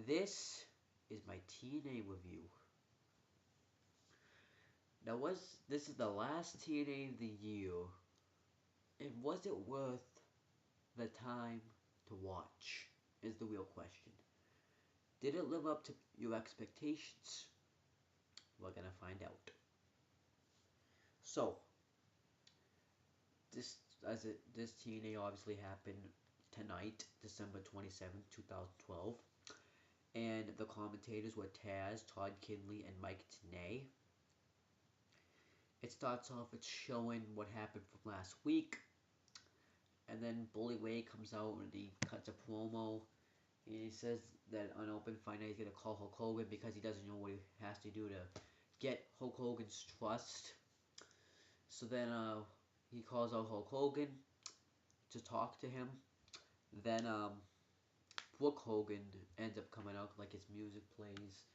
this is my TNA review. Now, this is the last TNA of the year, and was it worth the time to watch? Is the real question. Did it live up to your expectations? We're gonna find out. So, this TNA obviously happened tonight, December 27th, 2012, and the commentators were Taz, Todd Kinley, and Mike Tenay. It starts off with showing what happened from last week, and then Bully Ray comes out and he cuts a promo, and he says that on Open Fight Night he's gonna call Hulk Hogan because he doesn't know what he has to do to get Hulk Hogan's trust. So then he calls out Hulk Hogan to talk to him. Then Brooke Hogan ends up coming out, like his music plays,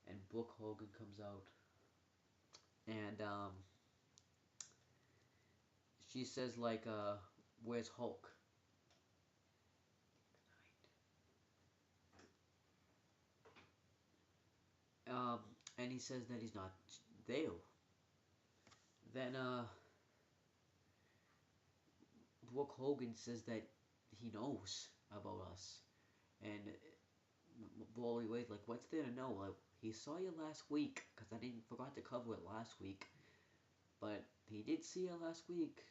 and Brooke Hogan comes out, and she says like, "Where's Hulk?" And he says that he's not there. Then Brooke Hogan says that he knows about us, and Bully Ray's like, "What's there to know? Like, he saw you last week, because I didn't forgot to cover it last week, but he did see you last week.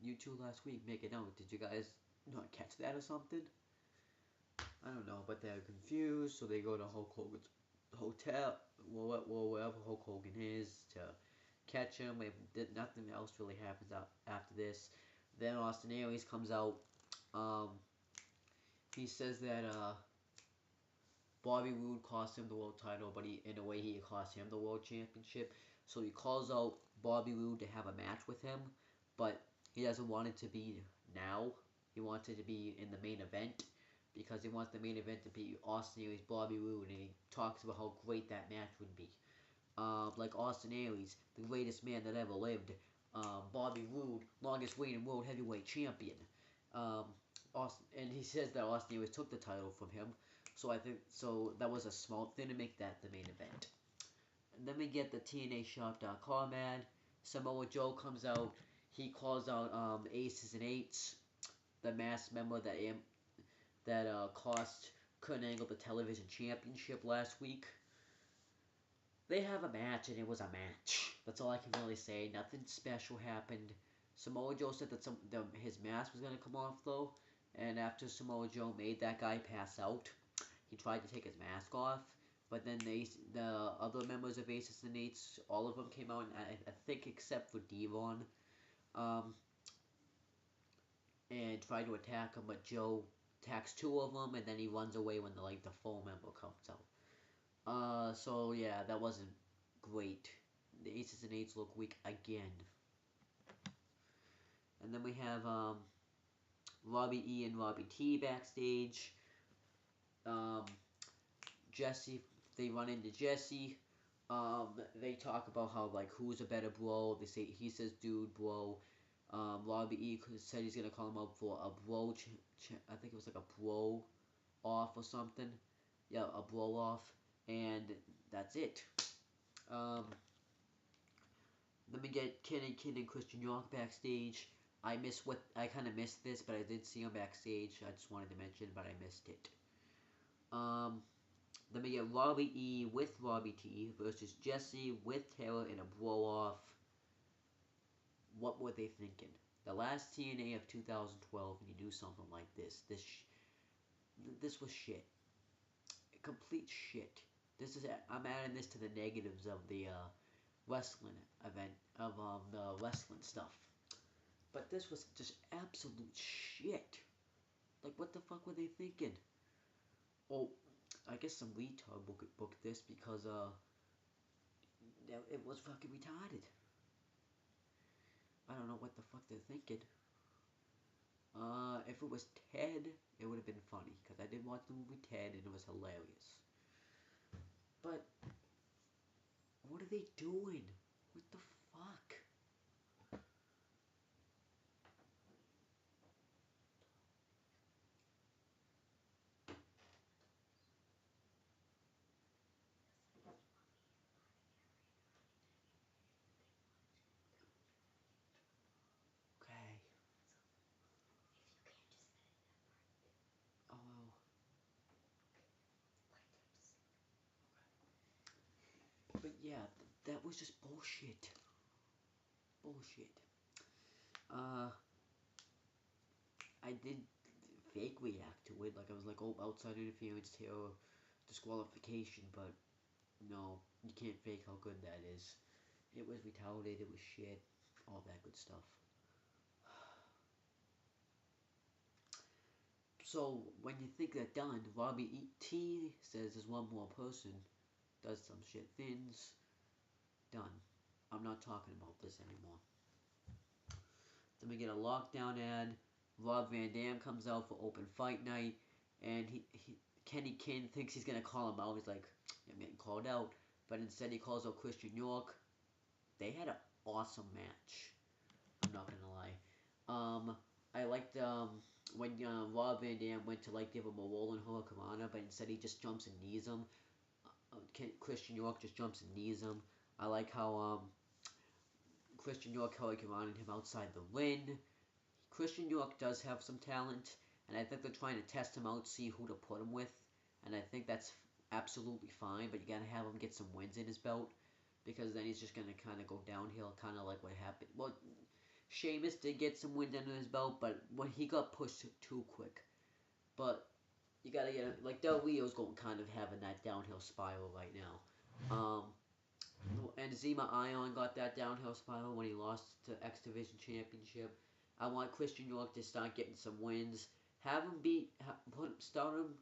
You two last week, make it out. Did you guys not catch that or something?" I don't know, but they're confused, so they go to Hulk Hogan's hotel, wherever Hulk Hogan is, to catch him. Nothing else really happens after this. Then Austin Aries comes out. He says that Bobby Roode cost him the world title, but in a way he cost him the world championship. So he calls out Bobby Roode to have a match with him, but he doesn't want it to be now. He wants it to be in the main event, because he wants the main event to be Austin Aries, Bobby Roode, and he talks about how great that match would be. Like Austin Aries, the greatest man that ever lived. Bobby Roode, longest reigning world heavyweight champion. And he says that Austin Aries took the title from him. So I think that was a small thing to make that the main event. And then we get the TNAShop.com ad. Samoa Joe comes out. He calls out Aces and Eights, the masked member that cost Kurt Angle the television championship last week. They have a match, and it was a match. That's all I can really say. Nothing special happened. Samoa Joe said that his mask was going to come off, though. And after Samoa Joe made that guy pass out, he tried to take his mask off. But then the other members of Aces and Eights, all of them came out, and I think except for Devon, and tried to attack him. But Joe attacks two of them, and then he runs away when the full member comes out. So yeah, that wasn't great. The Aces and Eights look weak again. And then we have Robbie E and Robbie T backstage. Jesse, they run into Jesse. They talk about how, like, who's a better bro. He says, "Dude, bro." Robbie E said he's gonna call him out for a bro. I think it was like a bro off or something. Yeah, a bro off, and that's it. Then we get Ken and Christian York backstage. I kind of missed this, but I did see him backstage. I just wanted to mention, but I missed it. Then we get Robbie E with Robbie T versus Jesse with Taylor in a blow-off. What were they thinking? The last TNA of 2012, and you do something like this. This was shit. Complete shit. I'm adding this to the negatives of the wrestling event, of the wrestling stuff. But this was just absolute shit. Like, what the fuck were they thinking? Oh, I guess some retard booked this because it was fucking retarded. I don't know what the fuck they're thinking. If it was Ted, it would have been funny, because I did watch the movie Ted and it was hilarious. But what are they doing? What the fuck? yeah, that was just bullshit. Bullshit. Uh, I did fake react to it. Like I was like, oh, outside interference, terror, disqualification, but no, you can't fake how good that is. It was retaliated, it was shit, all that good stuff. So when you think that done, Robbie T says there's one more person, does some shit, thins, done. I'm not talking about this anymore. Then we get a lockdown ad. Rob Van Dam comes out for open fight night, and Kenny King thinks he's gonna call him out. He's like, I'm getting called out, but instead he calls out Christian York. They had an awesome match. I'm not gonna lie. I liked when Rob Van Dam went to like give him a rolling hurricanrana, but instead he just jumps and knees him. Christian York just jumps and knees him. I like how Christian York hurricanranaed him outside the ring. Christian York does have some talent, and I think they're trying to test him out, see who to put him with, and I think that's absolutely fine. But you gotta have him get some wins in his belt, because then he's just gonna kind of go downhill, kind of like what happened. Well, Sheamus did get some wins under his belt, but when he got pushed too quick. But you gotta get like Del Rio's going kind of having that downhill spiral right now. And Zema Ion got that downhill spiral when he lost to X Division Championship. I want Christian York to start getting some wins. Have him start him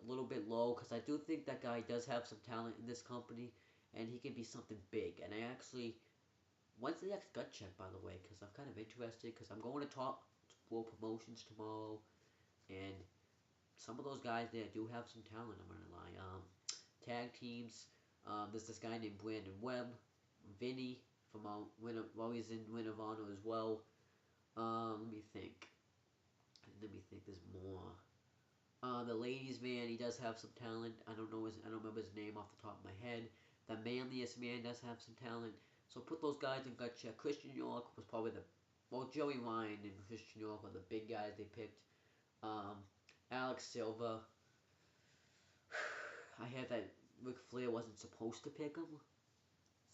a little bit low, because I do think that guy does have some talent in this company, and he can be something big. And I actually, when's the next gut check, by the way? Because I'm kind of interested, because I'm going to talk World Promotions tomorrow, and some of those guys there do have some talent, I'm going to lie. Tag teams, there's this guy named Brandon Webb, Vinny from well, he's in Ring of Honor as well. Let me think. There's more. The ladies man, he does have some talent. I don't remember his name off the top of my head. The manliest man does have some talent. So put those guys in gut check. Christian York was probably Joey Ryan and Christian York were the big guys they picked. Alex Silva. I heard that Ric Flair wasn't supposed to pick him.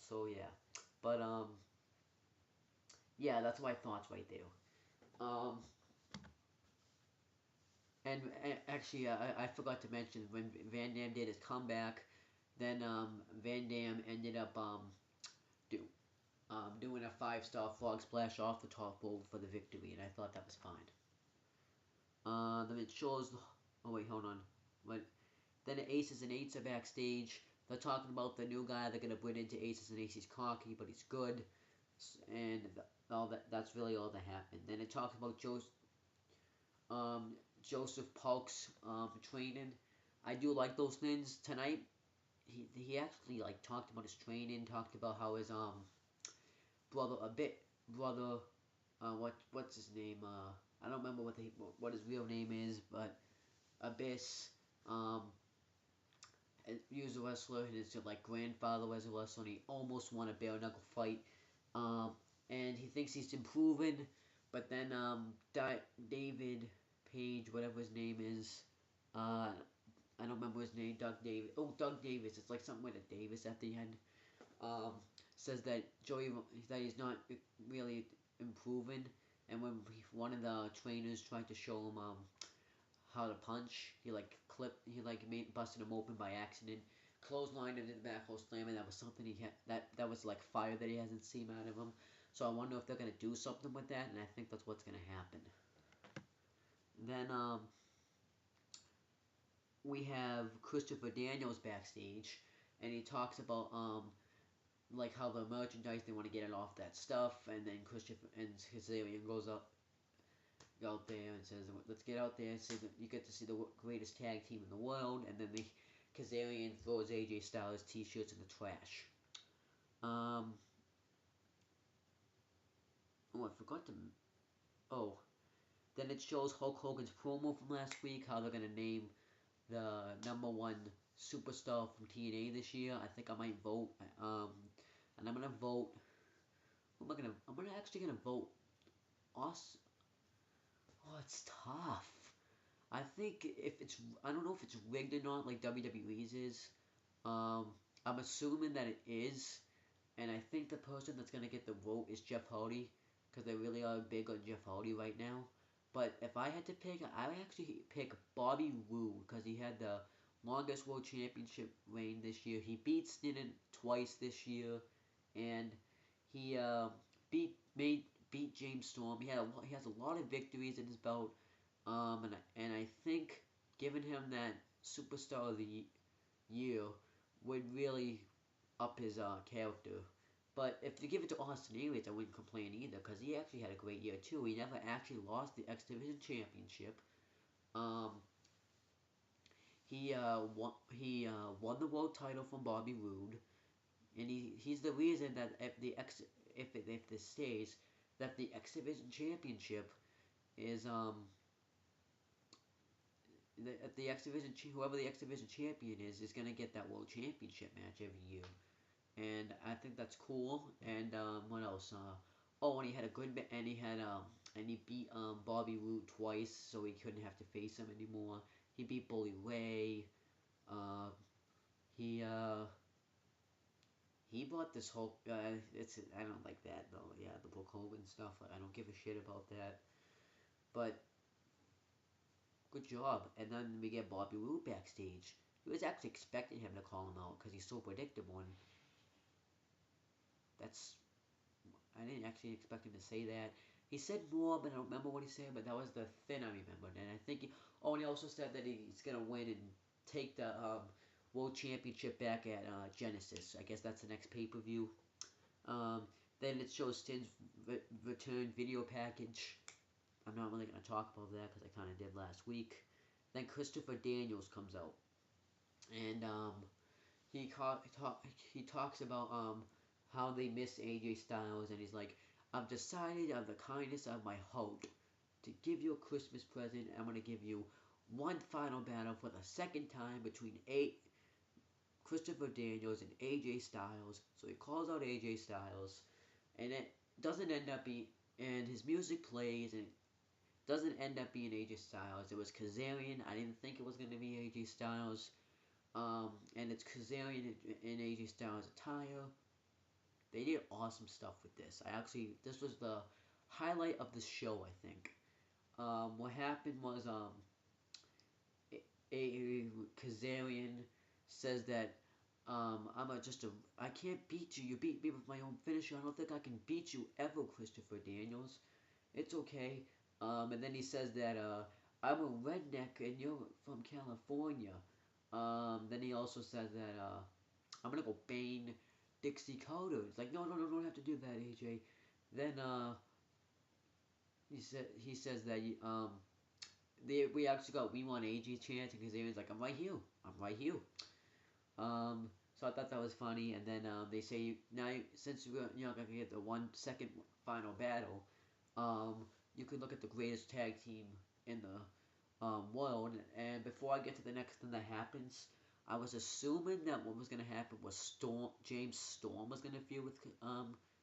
So yeah. But yeah, that's my thoughts right there. And actually, I forgot to mention when Van Dam did his comeback, then Van Dam ended up doing a 5-star frog splash off the top rope for the victory, and I thought that was fine. Then it shows. Oh wait, hold on. But then the Aces and Eights are backstage. They're talking about the new guy they're gonna bring into Aces and Eights. He's cocky, but he's good, and all that. That's really all that happened. Then it talks about Joseph Polk's training. I do like those things. Tonight, he actually like talked about his training, talked about how his brother what's his name, I don't remember what his real name is, but Abyss he was a wrestler, and his like grandfather was a wrestler, and he almost won a bare knuckle fight, and he thinks he's improving, but then David Page, whatever his name is, I don't remember his name. Doug Davis. It's like something with a Davis at the end. Says that he's not really improving, and when one of the trainers tried to show him how to punch, he busted him open by accident, clotheslined him in the back, slam, and that was something that was like fire that he hasn't seen out of him. So I wonder if they're gonna do something with that, and I think that's what's gonna happen. Then we have Christopher Daniels backstage, and he talks about like how the merchandise, they want to get it off that stuff, and then Christopher and Kazarian goes out there and says, let's get out there and see that you get to see the greatest tag team in the world, and then the Kazarian throws AJ Styles t-shirts in the trash. Oh, I forgot to. Oh, then it shows Hulk Hogan's promo from last week, how they're gonna name the #1 superstar from TNA this year. I think I might vote. And I'm gonna vote. Who am I gonna? I'm actually gonna vote. Us. Oh, it's tough. I think if it's, I don't know if it's rigged or not, like WWE's is. I'm assuming that it is, and I think the person that's gonna get the vote is Jeff Hardy, because they really are big on Jeff Hardy right now. But if I had to pick, I would actually pick Bobby Roode because he had the longest world championship reign this year. He beat Stinnon twice this year, and he beat James Storm. He has a lot of victories in his belt. And I think giving him that superstar of the year would really up his character. But if you give it to Austin Aries, I wouldn't complain either because he actually had a great year too. He never actually lost the X Division Championship. Um, he won the world title from Bobby Roode, and he's the reason that if this stays, that the X Division Championship is the X Division whoever the X Division champion is gonna get that world championship match every year, and I think that's cool. And what else? Oh, and he had a good and he had and he beat Bobby Roode twice, so he couldn't have to face him anymore. He beat Bully Ray. Uh, he uh, he brought this whole it's I don't like that though. Yeah, the Hulk Hogan stuff. I don't give a shit about that. But good job. And then we get Bobby Roode backstage. He was actually expecting him to call him out because he's so predictable. And that's I didn't actually expect him to say that. He said more, but I don't remember what he said. But that was the thing I remembered. And I think and he also said that he's gonna win and take the world championship back at Genesis. I guess that's the next pay per view. Um, then it shows Stin's return video package. I'm not really gonna talk about that because I kind of did last week. Then Christopher Daniels comes out, and he he talks about how they miss AJ Styles, and he's like, I've decided out of the kindness of my heart to give you a Christmas present. I'm gonna give you one final battle for the second time between Christopher Daniels and AJ Styles. So he calls out AJ Styles, and it doesn't end up being. And his music plays, and it doesn't end up being AJ Styles. It was Kazarian. I didn't think it was gonna be AJ Styles. And it's Kazarian in AJ Styles attire. They did awesome stuff with this. This was the highlight of the show, I think. What happened was, a Kazarian says that, I can't beat you. You beat me with my own finisher. I don't think I can beat you ever, Christopher Daniels. It's okay. And then he says that, I'm a redneck and you're from California. Then he also says that, I'm gonna go bang Dixie Carter. It's like, no, no, no, don't have to do that, AJ. Then, he says that, we actually got We Want AJ chance because he was like, I'm right here. I'm right here. So I thought that was funny. And then they say now since you're not gonna get the 1 second final battle, you can look at the greatest tag team in the world. And before I get to the next thing that happens, I was assuming that what was gonna happen was James Storm was gonna feud with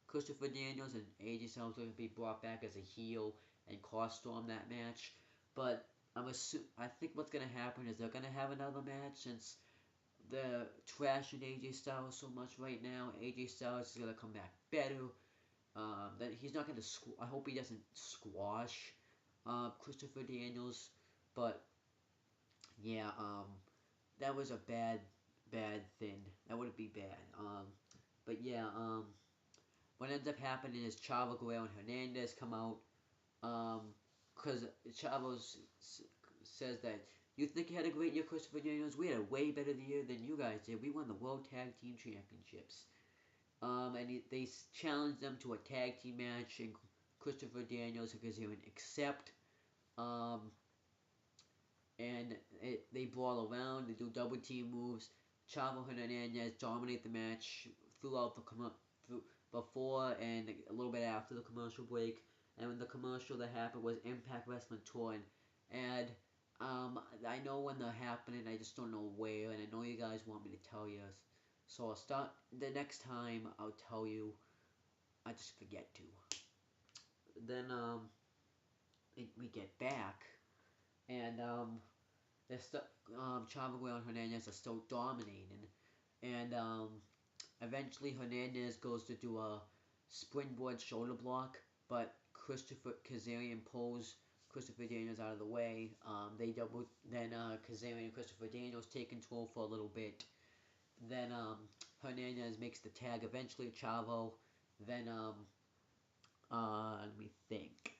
Christopher Daniels, and AJ Styles was gonna be brought back as a heel and cost Storm that match. But I think what's gonna happen is they're gonna have another match since they're trashing AJ Styles so much right now. AJ Styles is gonna come back better. That he's not gonna. I hope he doesn't squash Christopher Daniels. But yeah, that was a bad thing. That would be bad. But yeah, what ends up happening is Chavo Guerrero and Hernandez come out. Because Chavo says that you think you had a great year, Christopher Daniels. We had a way better year than you guys did. We won the World Tag Team Championships. They challenged them to a tag team match, and Christopher Daniels and Kazarian accept. Um, they brawl around. They do double team moves. Chavo and Hernandez dominate the match throughout before and a little bit after the commercial break. And when the commercial that happened was Impact Wrestling Tour, and I know when they're happening. I just don't know where, and I know you guys want me to tell you. So I'll start the next time. I'll tell you. I just forget to. Then we get back, and they're still Chavo Guerrero and Hernandez are still dominating. and eventually Hernandez goes to do a springboard shoulder block, but Christopher Kazarian pulls Christopher Daniels out of the way. They double. Then Kazarian and Christopher Daniels take control for a little bit. Then Hernandez makes the tag. Eventually Chavo. Then let me think.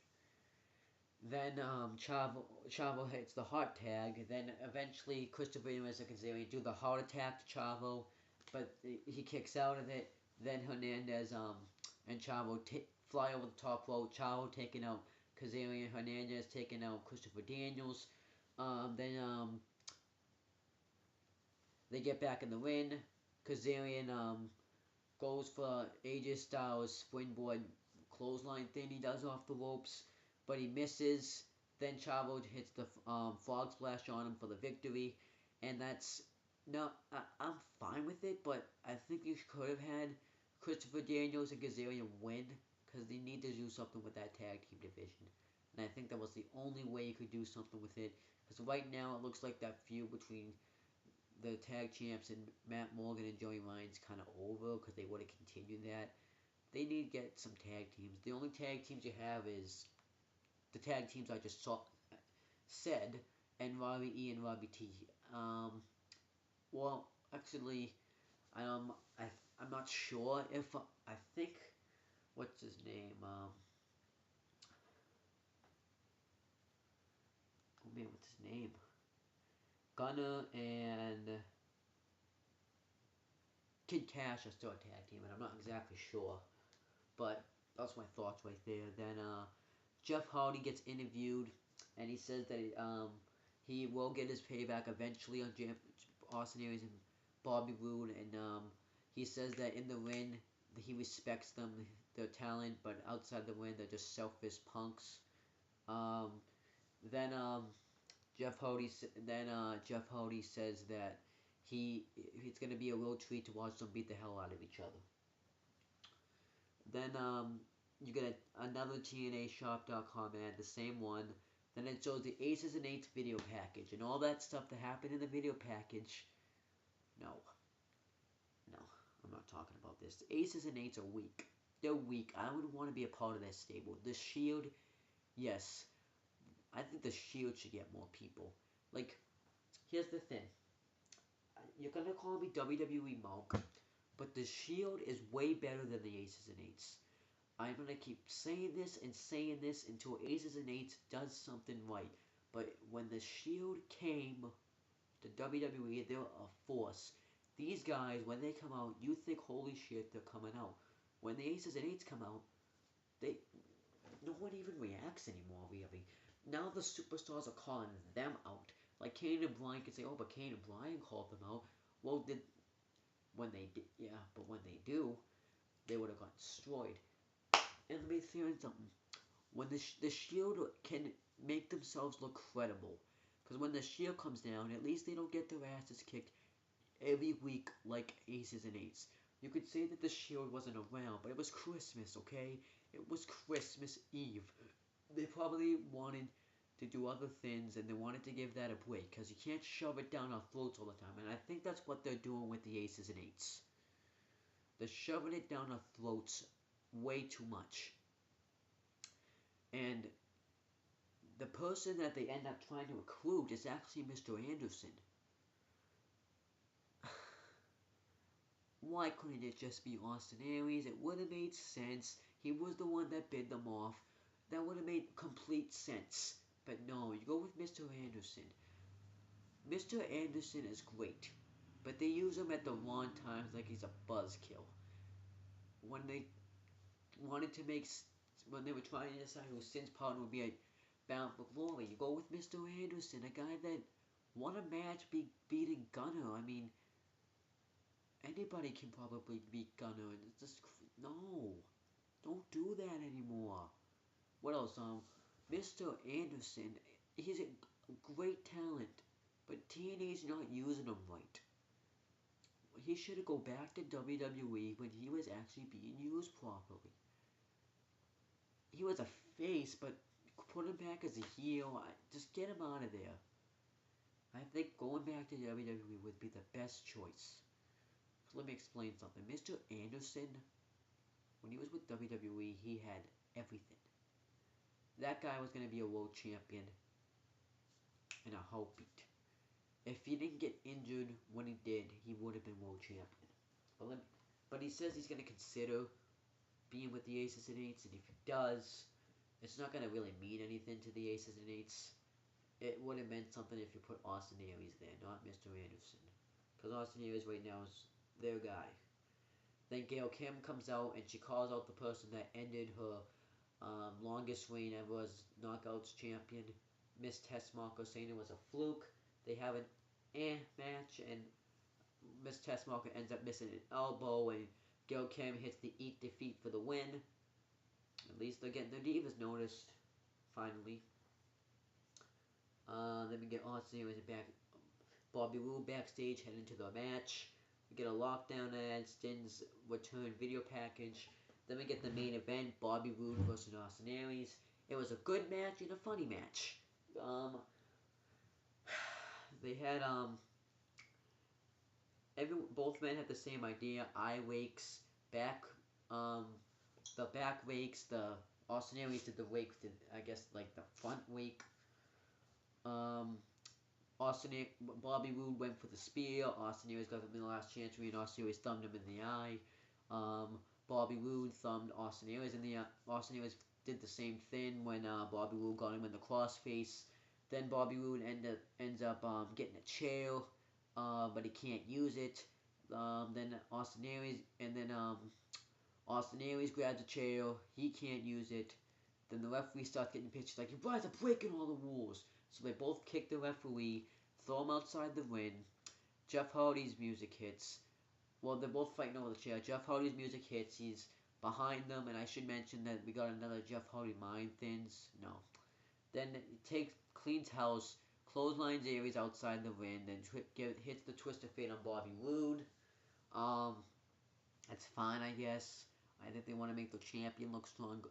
Then Chavo hits the heart tag. Then eventually Christopher Daniels and Kazarian do the heart attack to Chavo, but he kicks out of it. Then Hernandez and Chavo fly over the top rope. Chavo taking out Kazarian. Hernandez taking out Christopher Daniels. Then they get back in the ring. Kazarian goes for AJ Styles' springboard clothesline thing he does off the ropes, but he misses. Then Chavo hits the frog splash on him for the victory, and that's no, I'm fine with it, but I think you could have had Christopher Daniels and Kazarian win because they need to do something with that tag team division, and I think that was the only way you could do something with it. Because right now it looks like that feud between the tag champs and Matt Morgan and Joey Ryan's kind of over because they would have continued that. They need to get some tag teams. The only tag teams you have is the tag teams I just said, and Robbie E and Robbie T. Well, actually, I I'm not sure if I think what's his name. Oh man, what's his name? Gunner and Kid Cash are still a tag team, and I'm not exactly sure. But that's my thoughts right there. Then Jeff Hardy gets interviewed, and he says that he will get his payback eventually on Austin Aries and Bobby Roode, and he says that in the ring he respects them, their talent, but outside the ring they're just selfish punks. Um, then Jeff Hardy says that it's gonna be a real treat to watch them beat the hell out of each other. Then you get another TNAshop.com ad, the same one. Then it shows the Aces and Eights video package and all that stuff that happened in the video package. No, no, I'm not talking about this. The Aces and Eights are weak. They're weak. I wouldn't want to be a part of that stable. The Shield, yes, I think the Shield should get more people. Like, here's the thing. You're gonna call me WWE Monk, but the Shield is way better than the Aces and Eights. I'm gonna keep saying this until Aces and Eights does something right. But when the Shield came to WWE, they're a force. These guys, when they come out, you think, holy shit, they're coming out. When the Aces and Eights come out, they no one even reacts anymore, really. Now the superstars are calling them out. Like Kane and Bryan can say, oh, but Kane and Bryan called them out. Well, but when they do, they would have got destroyed. And let me say something. When the Shield can make themselves look credible, because when the Shield comes down, at least they don't get their asses kicked every week like Aces and Eights. You could say that the Shield wasn't around, but it was Christmas, okay? It was Christmas Eve. They probably wanted to do other things, and they wanted to give that a break, because you can't shove it down our throats all the time, and I think that's what they're doing with the Aces and Eights. They're shoving it down our throats way too much. And the person that they end up trying to recruit is actually Mr. Anderson. Why couldn't it just be Austin Aries? It would have made sense. He was the one that bid them off. That would have made complete sense. But no, you go with Mr. Anderson. Mr. Anderson is great, but they use him at the wrong times like he's a buzzkill. When they wanted to make, when they were trying to decide who Sin's partner would be at Bound for Glory, you go with Mr. Anderson, a guy that won a match beating Gunner. I mean, anybody can probably beat Gunner. It's just, no, don't do that anymore. What else? Mr. Anderson, he's a great talent, but TNA's not using him right. He should go back to WWE when he was actually being used properly. He was a face, but put him back as a heel. Just get him out of there. I think going back to WWE would be the best choice. So let me explain something. Mr. Anderson, when he was with WWE, he had everything. That guy was going to be a world champion in a heartbeat. If he didn't get injured when he did, he would have been world champion. But he says he's going to consider being with the Aces and Eights, and if he does, it's not going to really mean anything to the Aces and Eights. It would have meant something if you put Austin Aries there, not Mr. Anderson. Because Austin Aries right now is their guy. Then Gail Kim comes out and she calls out the person that ended her longest reign ever as Knockouts champion, Miss Tessmacher, saying it was a fluke. They have an match, and Miss Tessmacher ends up missing an elbow, and Gail Kim hits the Eat Defeat for the win. At least they're getting their divas noticed, finally. Then we get Austin Aries back. Bobby Roode backstage heading into the match. We get a lockdown ad, Stin's return video package. Then we get the main event, Bobby Roode versus Austin Aries. It was a good match and a funny match. They had both men had the same idea. Eye wakes, back, the back wakes. The Austin Aries did the wake, I guess like the front wake. Bobby Roode went for the spear. Austin Aries got him in the last chance. And Austin Aries thumbed him in the eye. Bobby Roode thumbed Austin Aries in the eye. Austin Aries did the same thing when Bobby Roode got him in the crossface. Then Bobby Roode ends up getting a chair, but he can't use it. Then Austin Aries grabs a chair. He can't use it. Then the referee starts getting pitched like, you guys are breaking all the rules. So they both kick the referee, throw him outside the ring. Jeff Hardy's music hits. Well, they're both fighting over the chair. Jeff Hardy's music hits. He's behind them, and I should mention that we got another Jeff Hardy mind thins. No. Then he cleans house, clotheslines Aries outside the ring, then hits the Twister Fate on Bobby Roode. That's fine, I guess. I think they want to make the champion look strong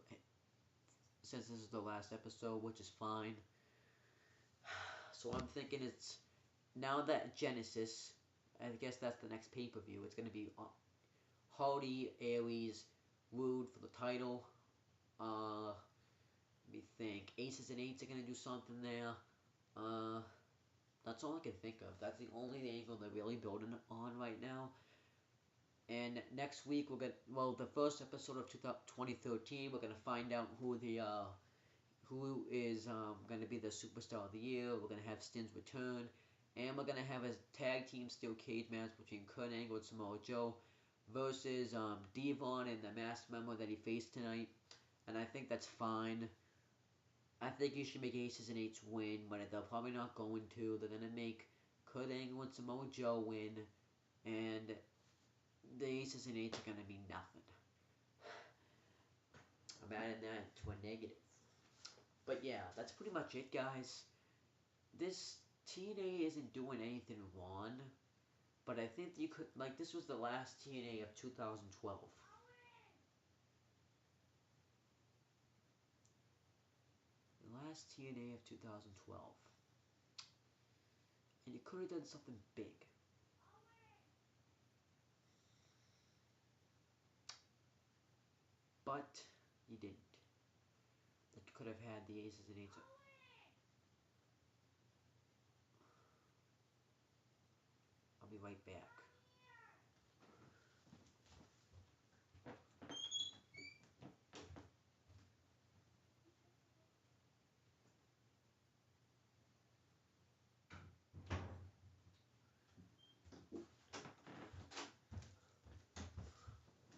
since this is the last episode, which is fine. So I'm thinking it's now that Genesis, I guess that's the next pay-per-view. It's going to be Hardy, Aries, Roode for the title. Let me think. Aces and Eights are going to do something there. That's all I can think of. That's the only angle they're really building on right now. And next week we'll get, well, the first episode of 2013, we're going to find out who is going to be the superstar of the year. We're going to have Stin's return. And we're going to have a tag team steel cage match between Kurt Angle and Samoa Joe versus Devon and the masked member that he faced tonight. And I think that's fine. I think you should make Aces and Eights win, but they're probably not going to. They're going to make Kurt Angle and Samoa Joe win. And the Aces and Eights are going to be nothing. I'm adding that to a negative. But yeah, that's pretty much it, guys. This TNA isn't doing anything wrong, but I think you could, like, this was the last TNA of 2012. The last TNA of 2012. And you could have done something big. But you didn't. That you could have had the Aces and Eights. I'll be right back.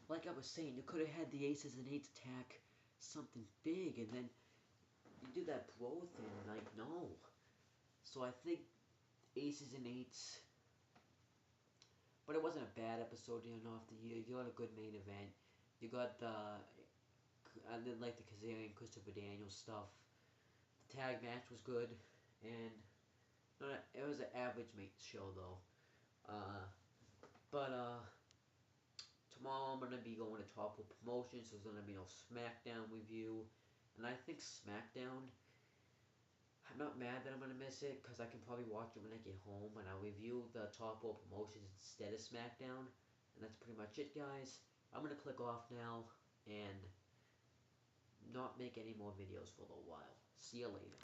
Like I was saying, you could have had the Aces and Eights attack something big, and then you do that bro thing, like, no. So I think Aces and Eights, but it wasn't a bad episode to end off the year. You got a good main event. You got I did like the Kazarian Christopher Daniels stuff. The tag match was good, and it was an average show though. But tomorrow I'm going to be going to Top Rope Promotions. There's going to be no SmackDown review. And I think SmackDown, I'm not mad that I'm going to miss it, because I can probably watch it when I get home, and I'll review the Top Rope Promotions instead of SmackDown. And that's pretty much it, guys. I'm gonna click off now and not make any more videos for a little while. See you later.